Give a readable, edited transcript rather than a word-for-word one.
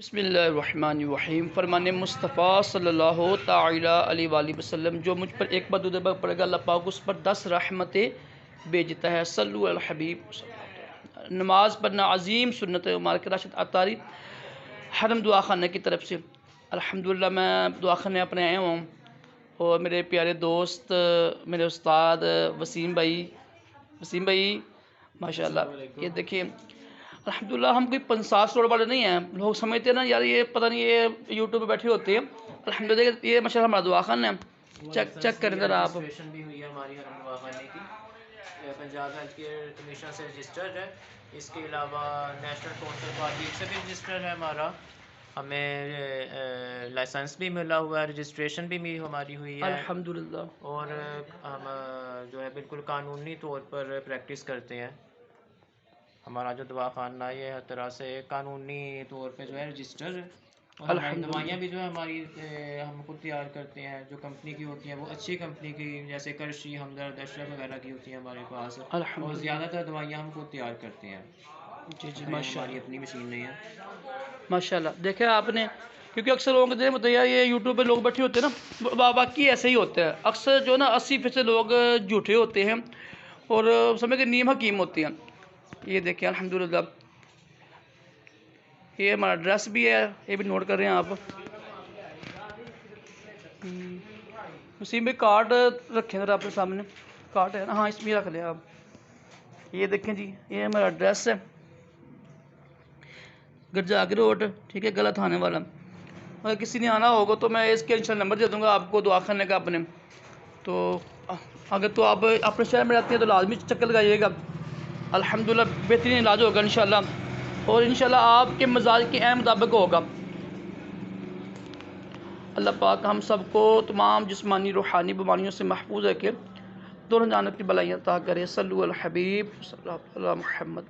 बिस्मिल्लाहिर्रहमानिर्रहीम। फरमान मुस्तफ़ा सल्लल्लाहु तआला अलैहि वसल्लम, जो मुझ पर एक बार दूसरे बार पड़ेगा अल्लाह पाक उस पर 10 रहमतें भेजता है। सल्लु अल हबीब। नमाज़ पढ़ना अजीम सुन्नत है। मालिक राशिद अतारी हरम दुआ खाने की तरफ से अल्हम्दुलिल्लाह मैं दुआ खाने अपने आया हूँ और मेरे प्यारे दोस्त मेरे उस्ताद वसीम भाई माशाल्लाह। ये देखिए अल्हम्दुलिल्लाह हम कोई 50 करोड़ वाले नहीं हैं। लोग समझते हैं ना यार ये पता नहीं ये यूट्यूब पे बैठे होते हैं। अल्हम्दुलिल्लाह ये माशाल्लाह हमारा दुआ खाना है। चेक करें जरा आप। रजिस्ट्रेशन भी हुई है हमारी हरम दुआ खाने की, पंजाब हेल्थ केयर कमीशन से रजिस्टर्ड है। इसके अलावा नेशनल काउंसिल फॉर लीग से भी रजिस्टर्ड है हमारा। हमें लाइसेंस भी मिला हुआ है, रजिस्ट्रेशन भी हमारी हुई है अल्हम्दुलिल्लाह। और हम जो है बिल्कुल कानूनी तौर पर प्रैक्टिस करते हैं। हमारा जो दवा खाना ये हर तरह से कानूनी तौर पे जो है रजिस्टर है और हमारी दवाइयाँ भी जो है हमारी हम खुद तैयार करते हैं। जो कंपनी की होती हैं वो अच्छी कंपनी की, जैसे करशी, हमदर्द, अशरफ वगैरह की होती हैं हमारे पास, और ज़्यादातर दवाइयाँ हम खुद तैयार करते हैं। जी हमारी अपनी मशीन नहीं है। माशाल्लाह। देखे आपने, क्योंकि अक्सर लोगों के दिन होते हैं ये यूट्यूब पे लोग बैठे होते हैं ना, बाकी ऐसे ही होते हैं अक्सर जो ना 80% लोग झूठे होते हैं और समय के नीम हकीम होते हैं। ये देखिए अल्हम्दुलिल्लाह ये हमारा ड्रेस भी है, ये भी नोट कर रहे हैं आप। उसी में कार्ड रखें जरा आपके सामने, कार्ड है ना, हाँ इसमें रख लें आप। ये देखें जी, ये हमारा ड्रेस है, गरजाग रोड, ठीक है, गलत आने वाला। अगर किसी ने आना होगा तो मैं इसके इंशाल्लाह नंबर दे दूंगा आपको दुआ खाने का अपने। तो अगर तो आप अपने शहर में रहती हैं तो लाजमी चक्कर लगाइएगा। अल्हम्दुलिल्लाह बेहतरीन इलाज होगा इंशाल्लाह, और इंशाल्लाह आपके मजाज के अहम मुताबिक होगा। अल्लाह पाक हम सबको तमाम जिस्मानी रूहानी बीमारियों से महफूज रखे, दोनों जानब की भलाइयाँ अता करे। सल्लु अल हबीब सल्लल्लाहु अलैहि मुहम्मद।